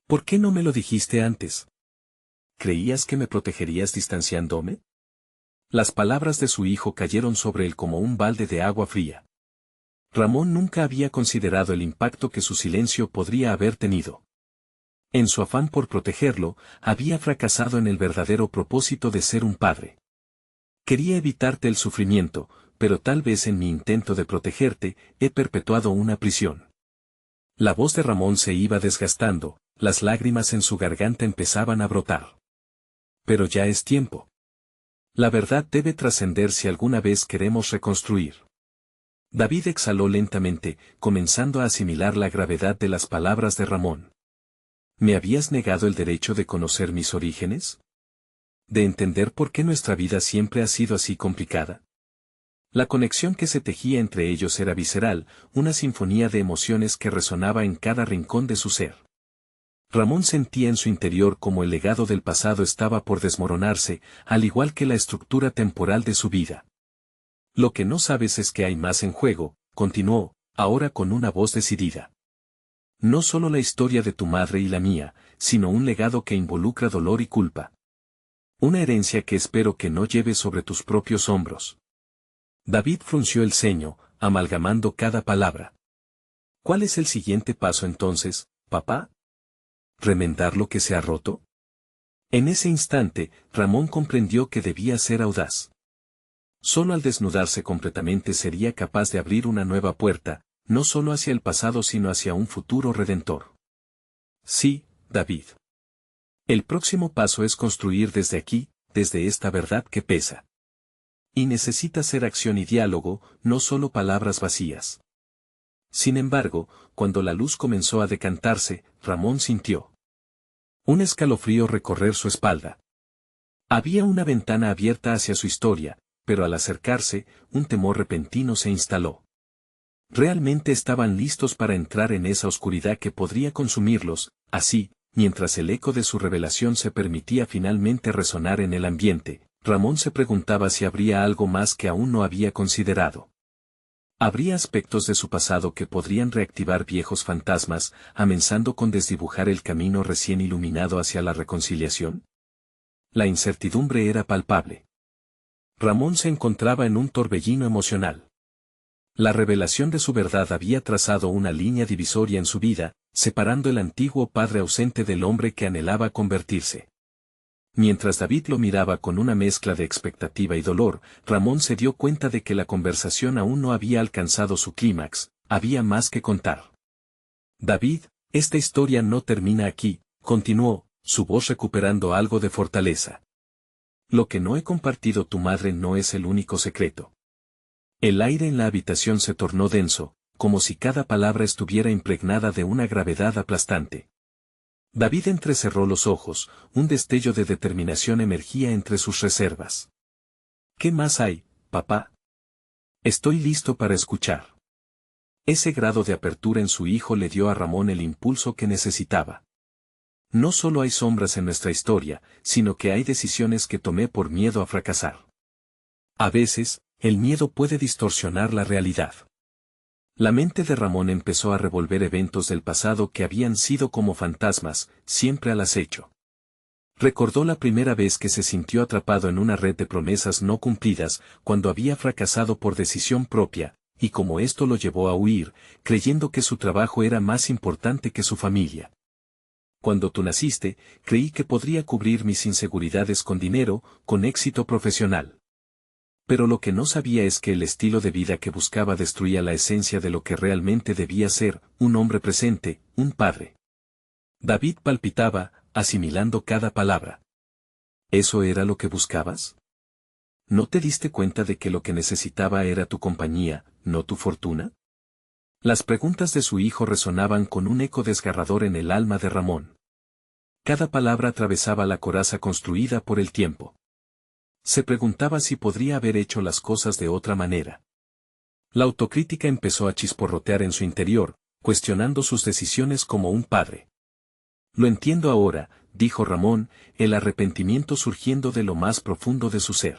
¿Por qué no me lo dijiste antes? ¿Creías que me protegerías distanciándome? Las palabras de su hijo cayeron sobre él como un balde de agua fría. Ramón nunca había considerado el impacto que su silencio podría haber tenido. En su afán por protegerlo, había fracasado en el verdadero propósito de ser un padre. Quería evitarte el sufrimiento, pero tal vez en mi intento de protegerte, he perpetuado una prisión. La voz de Ramón se iba desgastando, las lágrimas en su garganta empezaban a brotar. Pero ya es tiempo. La verdad debe trascender si alguna vez queremos reconstruir. David exhaló lentamente, comenzando a asimilar la gravedad de las palabras de Ramón. ¿Me habías negado el derecho de conocer mis orígenes? ¿De entender por qué nuestra vida siempre ha sido así complicada? La conexión que se tejía entre ellos era visceral, una sinfonía de emociones que resonaba en cada rincón de su ser. Ramón sentía en su interior como el legado del pasado estaba por desmoronarse, al igual que la estructura temporal de su vida. Lo que no sabes es que hay más en juego, continuó, ahora con una voz decidida. No solo la historia de tu madre y la mía, sino un legado que involucra dolor y culpa. Una herencia que espero que no lleves sobre tus propios hombros. David frunció el ceño, amalgamando cada palabra. ¿Cuál es el siguiente paso entonces, papá? ¿Remendar lo que se ha roto? En ese instante, Ramón comprendió que debía ser audaz. Solo al desnudarse completamente sería capaz de abrir una nueva puerta, no solo hacia el pasado sino hacia un futuro redentor. Sí, David. El próximo paso es construir desde aquí, desde esta verdad que pesa. Y necesita ser acción y diálogo, no solo palabras vacías. Sin embargo, cuando la luz comenzó a decantarse, Ramón sintió un escalofrío recorrer su espalda. Había una ventana abierta hacia su historia, pero al acercarse, un temor repentino se instaló. Realmente estaban listos para entrar en esa oscuridad que podría consumirlos, así, mientras el eco de su revelación se permitía finalmente resonar en el ambiente, Ramón se preguntaba si habría algo más que aún no había considerado. ¿Habría aspectos de su pasado que podrían reactivar viejos fantasmas, amenazando con desdibujar el camino recién iluminado hacia la reconciliación? La incertidumbre era palpable. Ramón se encontraba en un torbellino emocional. La revelación de su verdad había trazado una línea divisoria en su vida, separando el antiguo padre ausente del hombre que anhelaba convertirse. Mientras David lo miraba con una mezcla de expectativa y dolor, Ramón se dio cuenta de que la conversación aún no había alcanzado su clímax, había más que contar. David, esta historia no termina aquí, continuó, su voz recuperando algo de fortaleza. Lo que no he compartido tu madre no es el único secreto. El aire en la habitación se tornó denso, como si cada palabra estuviera impregnada de una gravedad aplastante. David entrecerró los ojos, un destello de determinación emergía entre sus reservas. ¿Qué más hay, papá? Estoy listo para escuchar. Ese grado de apertura en su hijo le dio a Ramón el impulso que necesitaba. No solo hay sombras en nuestra historia, sino que hay decisiones que tomé por miedo a fracasar. A veces, el miedo puede distorsionar la realidad. La mente de Ramón empezó a revolver eventos del pasado que habían sido como fantasmas, siempre al acecho. Recordó la primera vez que se sintió atrapado en una red de promesas no cumplidas, cuando había fracasado por decisión propia, y como esto lo llevó a huir, creyendo que su trabajo era más importante que su familia. Cuando tú naciste, creí que podría cubrir mis inseguridades con dinero, con éxito profesional. Pero lo que no sabía es que el estilo de vida que buscaba destruía la esencia de lo que realmente debía ser, un hombre presente, un padre. David palpitaba, asimilando cada palabra. ¿Eso era lo que buscabas? ¿No te diste cuenta de que lo que necesitaba era tu compañía, no tu fortuna? Las preguntas de su hijo resonaban con un eco desgarrador en el alma de Ramón. Cada palabra atravesaba la coraza construida por el tiempo. Se preguntaba si podría haber hecho las cosas de otra manera. La autocrítica empezó a chisporrotear en su interior, cuestionando sus decisiones como un padre. Lo entiendo ahora, dijo Ramón, el arrepentimiento surgiendo de lo más profundo de su ser.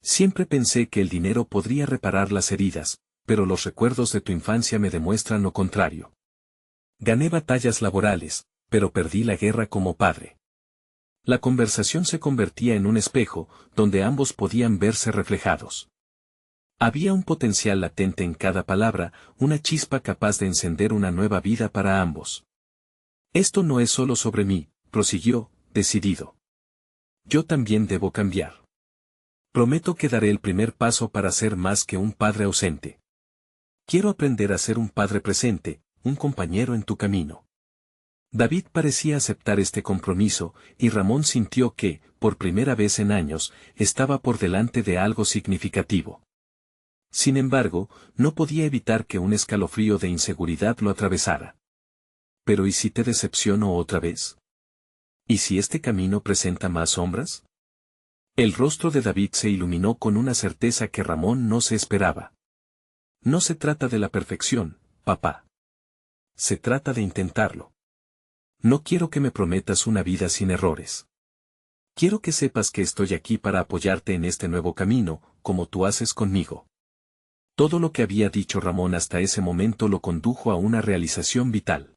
Siempre pensé que el dinero podría reparar las heridas, pero los recuerdos de tu infancia me demuestran lo contrario. Gané batallas laborales, pero perdí la guerra como padre. La conversación se convertía en un espejo, donde ambos podían verse reflejados. Había un potencial latente en cada palabra, una chispa capaz de encender una nueva vida para ambos. Esto no es solo sobre mí, prosiguió, decidido. Yo también debo cambiar. Prometo que daré el primer paso para ser más que un padre ausente. Quiero aprender a ser un padre presente, un compañero en tu camino. David parecía aceptar este compromiso, y Ramón sintió que, por primera vez en años, estaba por delante de algo significativo. Sin embargo, no podía evitar que un escalofrío de inseguridad lo atravesara. ¿Pero y si te decepciono otra vez? ¿Y si este camino presenta más sombras? El rostro de David se iluminó con una certeza que Ramón no se esperaba. No se trata de la perfección, papá. Se trata de intentarlo. No quiero que me prometas una vida sin errores. Quiero que sepas que estoy aquí para apoyarte en este nuevo camino, como tú haces conmigo. Todo lo que había dicho Ramón hasta ese momento lo condujo a una realización vital.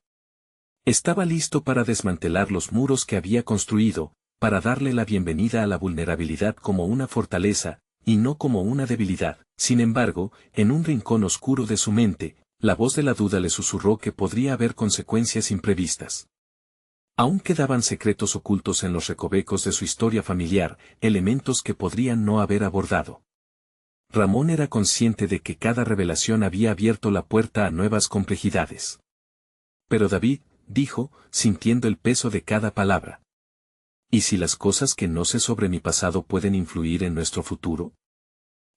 Estaba listo para desmantelar los muros que había construido, para darle la bienvenida a la vulnerabilidad como una fortaleza, y no como una debilidad. Sin embargo, en un rincón oscuro de su mente, la voz de la duda le susurró que podría haber consecuencias imprevistas. Aún quedaban secretos ocultos en los recovecos de su historia familiar, elementos que podrían no haber abordado. Ramón era consciente de que cada revelación había abierto la puerta a nuevas complejidades. Pero David, dijo, sintiendo el peso de cada palabra. ¿Y si las cosas que no sé sobre mi pasado pueden influir en nuestro futuro?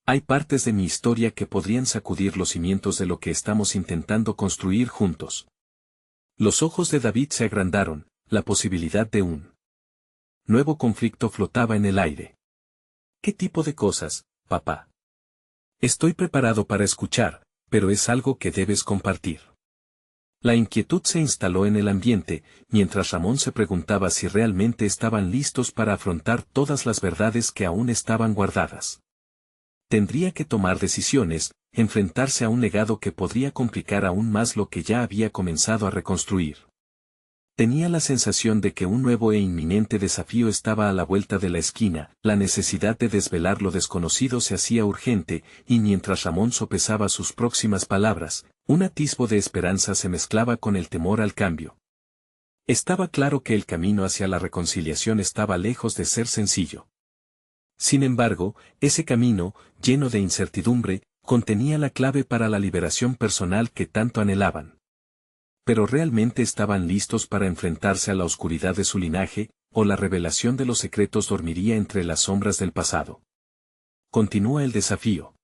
Hay partes de mi historia que podrían sacudir los cimientos de lo que estamos intentando construir juntos. Los ojos de David se agrandaron, la posibilidad de un nuevo conflicto flotaba en el aire. ¿Qué tipo de cosas, papá? Estoy preparado para escuchar, pero es algo que debes compartir. La inquietud se instaló en el ambiente, mientras Ramón se preguntaba si realmente estaban listos para afrontar todas las verdades que aún estaban guardadas. Tendría que tomar decisiones, enfrentarse a un legado que podría complicar aún más lo que ya había comenzado a reconstruir. Tenía la sensación de que un nuevo e inminente desafío estaba a la vuelta de la esquina, la necesidad de desvelar lo desconocido se hacía urgente, y mientras Ramón sopesaba sus próximas palabras, un atisbo de esperanza se mezclaba con el temor al cambio. Estaba claro que el camino hacia la reconciliación estaba lejos de ser sencillo. Sin embargo, ese camino, lleno de incertidumbre, contenía la clave para la liberación personal que tanto anhelaban. Pero ¿realmente estaban listos para enfrentarse a la oscuridad de su linaje, o la revelación de los secretos dormiría entre las sombras del pasado? Continúa el desafío.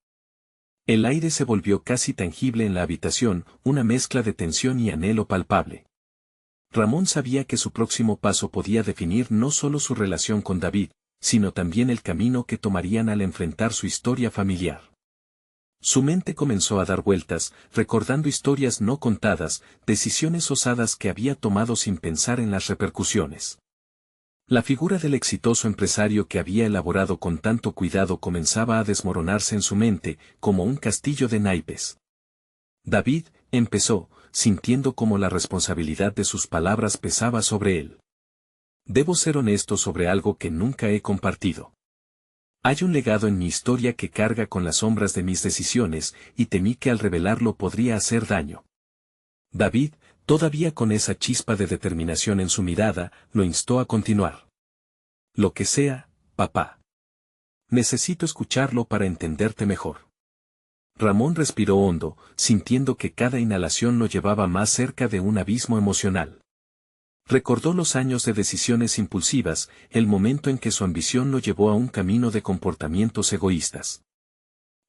El aire se volvió casi tangible en la habitación, una mezcla de tensión y anhelo palpable. Ramón sabía que su próximo paso podía definir no solo su relación con David, sino también el camino que tomarían al enfrentar su historia familiar. Su mente comenzó a dar vueltas, recordando historias no contadas, decisiones osadas que había tomado sin pensar en las repercusiones. La figura del exitoso empresario que había elaborado con tanto cuidado comenzaba a desmoronarse en su mente, como un castillo de naipes. David, empezó, sintiendo como la responsabilidad de sus palabras pesaba sobre él. Debo ser honesto sobre algo que nunca he compartido. Hay un legado en mi historia que carga con las sombras de mis decisiones, y temí que al revelarlo podría hacer daño. David, todavía con esa chispa de determinación en su mirada, lo instó a continuar. Lo que sea, papá. Necesito escucharlo para entenderte mejor. Ramón respiró hondo, sintiendo que cada inhalación lo llevaba más cerca de un abismo emocional. Recordó los años de decisiones impulsivas, el momento en que su ambición lo llevó a un camino de comportamientos egoístas.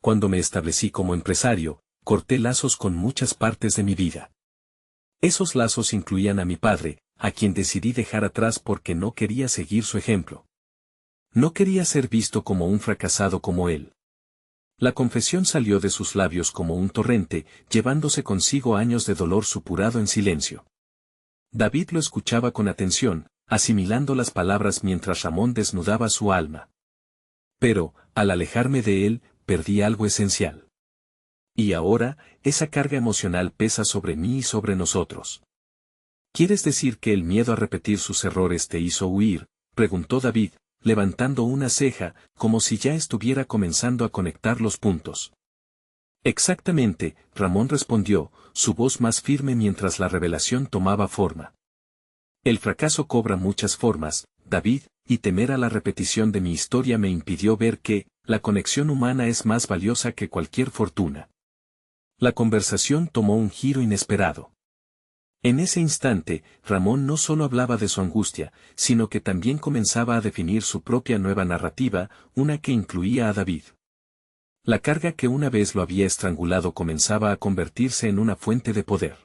Cuando me establecí como empresario, corté lazos con muchas partes de mi vida. Esos lazos incluían a mi padre, a quien decidí dejar atrás porque no quería seguir su ejemplo. No quería ser visto como un fracasado como él. La confesión salió de sus labios como un torrente, llevándose consigo años de dolor supurado en silencio. David lo escuchaba con atención, asimilando las palabras mientras Ramón desnudaba su alma. Pero, al alejarme de él, perdí algo esencial. Y ahora, esa carga emocional pesa sobre mí y sobre nosotros. ¿Quieres decir que el miedo a repetir sus errores te hizo huir?, preguntó David, levantando una ceja, como si ya estuviera comenzando a conectar los puntos. Exactamente, Ramón respondió, su voz más firme mientras la revelación tomaba forma. El fracaso cobra muchas formas, David, y temer a la repetición de mi historia me impidió ver que, la conexión humana es más valiosa que cualquier fortuna. La conversación tomó un giro inesperado. En ese instante, Ramón no solo hablaba de su angustia, sino que también comenzaba a definir su propia nueva narrativa, una que incluía a David. La carga que una vez lo había estrangulado comenzaba a convertirse en una fuente de poder.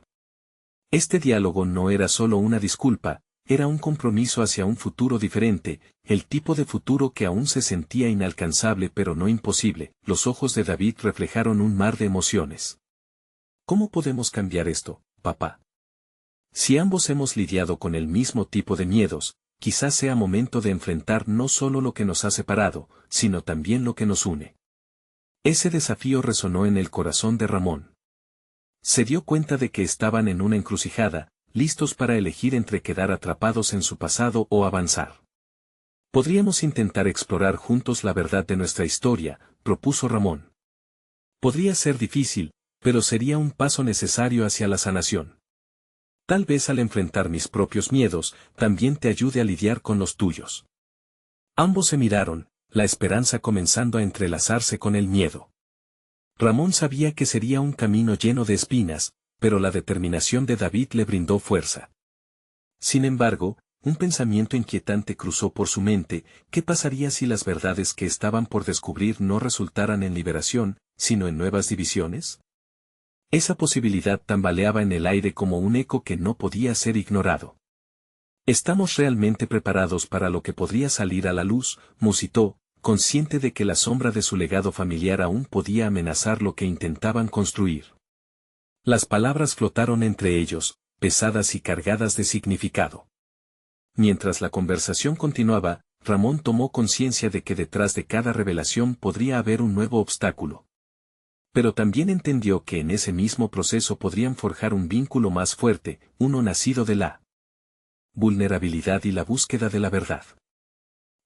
Este diálogo no era solo una disculpa, era un compromiso hacia un futuro diferente, el tipo de futuro que aún se sentía inalcanzable pero no imposible. Los ojos de David reflejaron un mar de emociones. ¿Cómo podemos cambiar esto, papá? Si ambos hemos lidiado con el mismo tipo de miedos, quizás sea momento de enfrentar no solo lo que nos ha separado, sino también lo que nos une. Ese desafío resonó en el corazón de Ramón. Se dio cuenta de que estaban en una encrucijada, listos para elegir entre quedar atrapados en su pasado o avanzar. Podríamos intentar explorar juntos la verdad de nuestra historia, propuso Ramón. Podría ser difícil, pero sería un paso necesario hacia la sanación. Tal vez al enfrentar mis propios miedos, también te ayude a lidiar con los tuyos. Ambos se miraron, la esperanza comenzando a entrelazarse con el miedo. Ramón sabía que sería un camino lleno de espinas, pero la determinación de David le brindó fuerza. Sin embargo, un pensamiento inquietante cruzó por su mente: ¿qué pasaría si las verdades que estaban por descubrir no resultaran en liberación, sino en nuevas divisiones? Esa posibilidad tambaleaba en el aire como un eco que no podía ser ignorado. ¿Estamos realmente preparados para lo que podría salir a la luz?, musitó, consciente de que la sombra de su legado familiar aún podía amenazar lo que intentaban construir. Las palabras flotaron entre ellos, pesadas y cargadas de significado. Mientras la conversación continuaba, Ramón tomó conciencia de que detrás de cada revelación podría haber un nuevo obstáculo. Pero también entendió que en ese mismo proceso podrían forjar un vínculo más fuerte, uno nacido de la vulnerabilidad y la búsqueda de la verdad.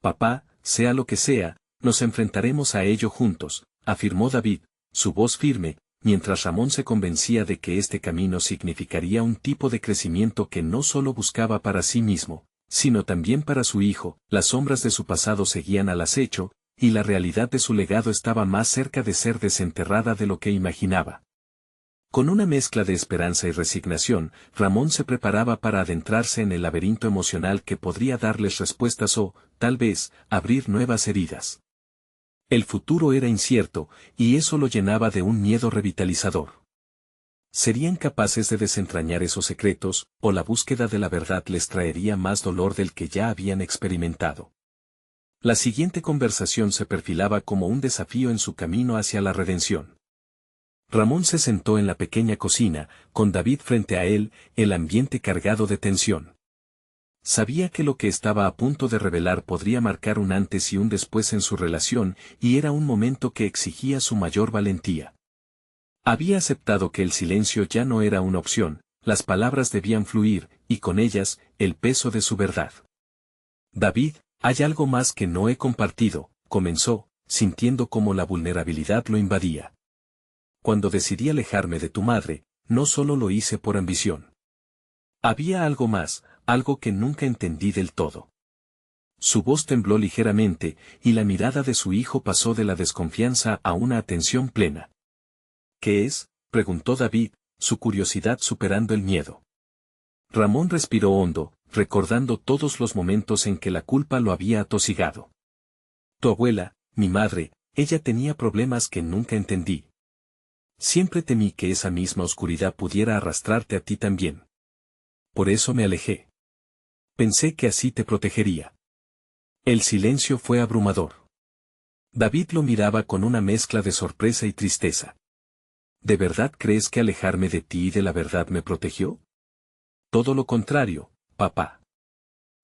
Papá, sea lo que sea, nos enfrentaremos a ello juntos, afirmó David, su voz firme, mientras Ramón se convencía de que este camino significaría un tipo de crecimiento que no solo buscaba para sí mismo, sino también para su hijo. Las sombras de su pasado seguían al acecho, y la realidad de su legado estaba más cerca de ser desenterrada de lo que imaginaba. Con una mezcla de esperanza y resignación, Ramón se preparaba para adentrarse en el laberinto emocional que podría darles respuestas o, tal vez, abrir nuevas heridas. El futuro era incierto, y eso lo llenaba de un miedo revitalizador. ¿Serían capaces de desentrañar esos secretos, o la búsqueda de la verdad les traería más dolor del que ya habían experimentado? La siguiente conversación se perfilaba como un desafío en su camino hacia la redención. Ramón se sentó en la pequeña cocina, con David frente a él, el ambiente cargado de tensión. Sabía que lo que estaba a punto de revelar podría marcar un antes y un después en su relación, y era un momento que exigía su mayor valentía. Había aceptado que el silencio ya no era una opción, las palabras debían fluir, y con ellas, el peso de su verdad. David, hay algo más que no he compartido, comenzó, sintiendo cómo la vulnerabilidad lo invadía. Cuando decidí alejarme de tu madre, no solo lo hice por ambición. Había algo más, algo que nunca entendí del todo. Su voz tembló ligeramente, y la mirada de su hijo pasó de la desconfianza a una atención plena. ¿Qué es?, preguntó David, su curiosidad superando el miedo. Ramón respiró hondo, recordando todos los momentos en que la culpa lo había atosigado. Tu abuela, mi madre, ella tenía problemas que nunca entendí. Siempre temí que esa misma oscuridad pudiera arrastrarte a ti también. Por eso me alejé. Pensé que así te protegería. El silencio fue abrumador. David lo miraba con una mezcla de sorpresa y tristeza. ¿De verdad crees que alejarme de ti y de la verdad me protegió? Todo lo contrario, papá.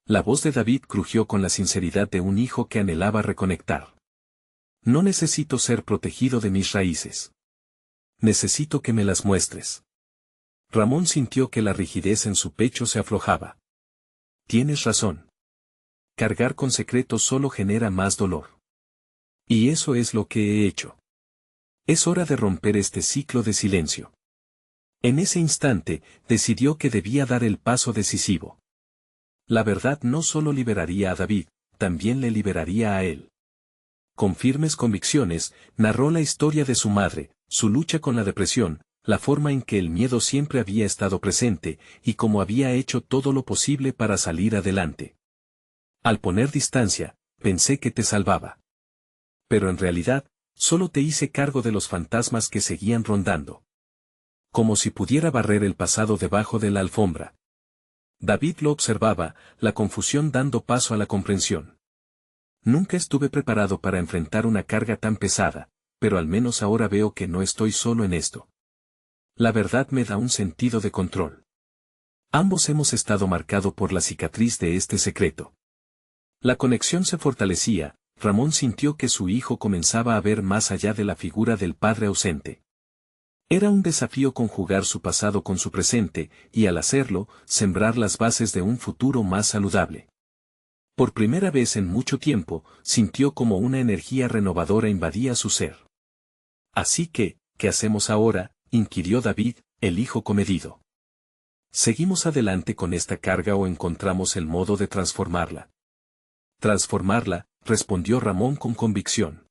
La voz de David crujió con la sinceridad de un hijo que anhelaba reconectar. No necesito ser protegido de mis raíces. Necesito que me las muestres. Ramón sintió que la rigidez en su pecho se aflojaba. Tienes razón. Cargar con secretos solo genera más dolor. Y eso es lo que he hecho. Es hora de romper este ciclo de silencio. En ese instante, decidió que debía dar el paso decisivo. La verdad no solo liberaría a David, también le liberaría a él. Con firmes convicciones, narró la historia de su madre, su lucha con la depresión, la forma en que el miedo siempre había estado presente, y cómo había hecho todo lo posible para salir adelante. Al poner distancia, pensé que te salvaba. Pero en realidad, solo te hice cargo de los fantasmas que seguían rondando. Como si pudiera barrer el pasado debajo de la alfombra. David lo observaba, la confusión dando paso a la comprensión. Nunca estuve preparado para enfrentar una carga tan pesada, pero al menos ahora veo que no estoy solo en esto. La verdad me da un sentido de control. Ambos hemos estado marcados por la cicatriz de este secreto. La conexión se fortalecía, Ramón sintió que su hijo comenzaba a ver más allá de la figura del padre ausente. Era un desafío conjugar su pasado con su presente, y al hacerlo, sembrar las bases de un futuro más saludable. Por primera vez en mucho tiempo, sintió como una energía renovadora invadía su ser. Así que, ¿qué hacemos ahora?, inquirió David, el hijo comedido. ¿Seguimos adelante con esta carga o encontramos el modo de transformarla? Transformarla, respondió Ramón con convicción.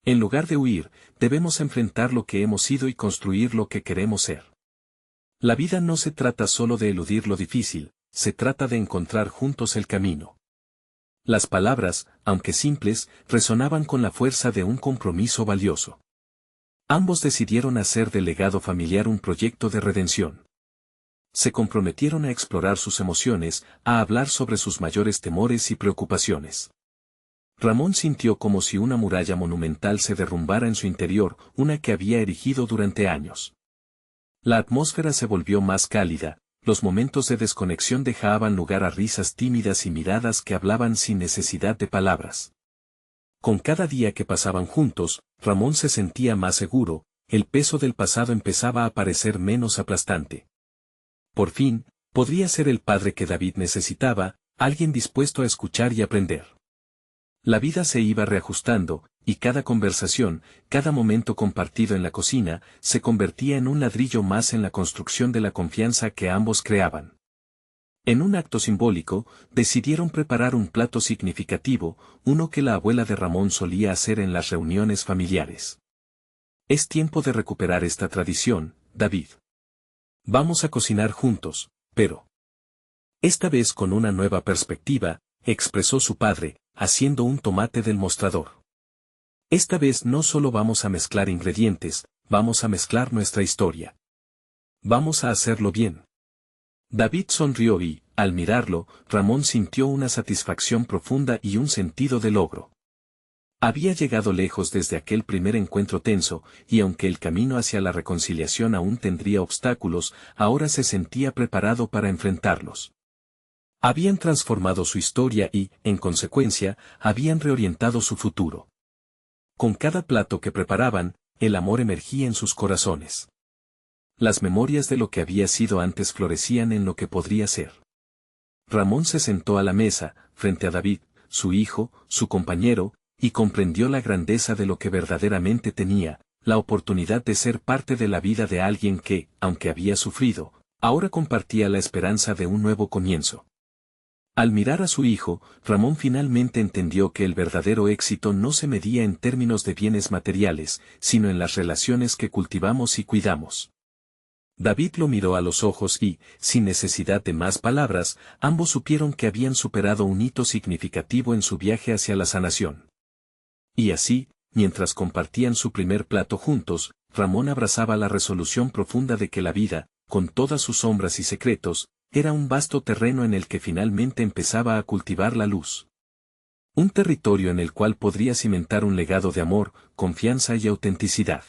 En lugar de huir, debemos enfrentar lo que hemos sido y construir lo que queremos ser. La vida no se trata solo de eludir lo difícil, se trata de encontrar juntos el camino. Las palabras, aunque simples, resonaban con la fuerza de un compromiso valioso. Ambos decidieron hacer del legado familiar un proyecto de redención. Se comprometieron a explorar sus emociones, a hablar sobre sus mayores temores y preocupaciones. Ramón sintió como si una muralla monumental se derrumbara en su interior, una que había erigido durante años. La atmósfera se volvió más cálida, los momentos de desconexión dejaban lugar a risas tímidas y miradas que hablaban sin necesidad de palabras. Con cada día que pasaban juntos, Ramón se sentía más seguro, el peso del pasado empezaba a parecer menos aplastante. Por fin, podría ser el padre que David necesitaba, alguien dispuesto a escuchar y aprender. La vida se iba reajustando, y cada conversación, cada momento compartido en la cocina, se convertía en un ladrillo más en la construcción de la confianza que ambos creaban. En un acto simbólico, decidieron preparar un plato significativo, uno que la abuela de Ramón solía hacer en las reuniones familiares. Es tiempo de recuperar esta tradición, David. Vamos a cocinar juntos, pero... Esta vez con una nueva perspectiva, expresó su padre, haciendo un tomate del mostrador. Esta vez no solo vamos a mezclar ingredientes, vamos a mezclar nuestra historia. Vamos a hacerlo bien. David sonrió y, al mirarlo, Ramón sintió una satisfacción profunda y un sentido de logro. Había llegado lejos desde aquel primer encuentro tenso, y aunque el camino hacia la reconciliación aún tendría obstáculos, ahora se sentía preparado para enfrentarlos. Habían transformado su historia y, en consecuencia, habían reorientado su futuro. Con cada plato que preparaban, el amor emergía en sus corazones. Las memorias de lo que había sido antes florecían en lo que podría ser. Ramón se sentó a la mesa, frente a David, su hijo, su compañero, y comprendió la grandeza de lo que verdaderamente tenía, la oportunidad de ser parte de la vida de alguien que, aunque había sufrido, ahora compartía la esperanza de un nuevo comienzo. Al mirar a su hijo, Ramón finalmente entendió que el verdadero éxito no se medía en términos de bienes materiales, sino en las relaciones que cultivamos y cuidamos. David lo miró a los ojos y, sin necesidad de más palabras, ambos supieron que habían superado un hito significativo en su viaje hacia la sanación. Y así, mientras compartían su primer plato juntos, Ramón abrazaba la resolución profunda de que la vida, con todas sus sombras y secretos, era un vasto terreno en el que finalmente empezaba a cultivar la luz. Un territorio en el cual podría cimentar un legado de amor, confianza y autenticidad.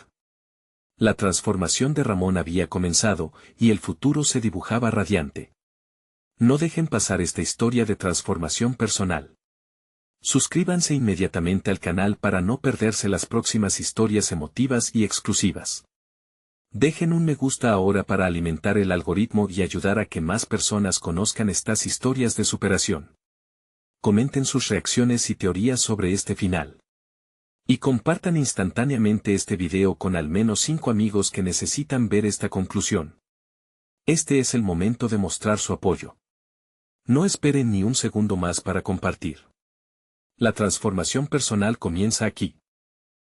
La transformación de Ramón había comenzado, y el futuro se dibujaba radiante. No dejen pasar esta historia de transformación personal. Suscríbanse inmediatamente al canal para no perderse las próximas historias emotivas y exclusivas. Dejen un me gusta ahora para alimentar el algoritmo y ayudar a que más personas conozcan estas historias de superación. Comenten sus reacciones y teorías sobre este final. Y compartan instantáneamente este video con al menos 5 amigos que necesitan ver esta conclusión. Este es el momento de mostrar su apoyo. No esperen ni un segundo más para compartir. La transformación personal comienza aquí.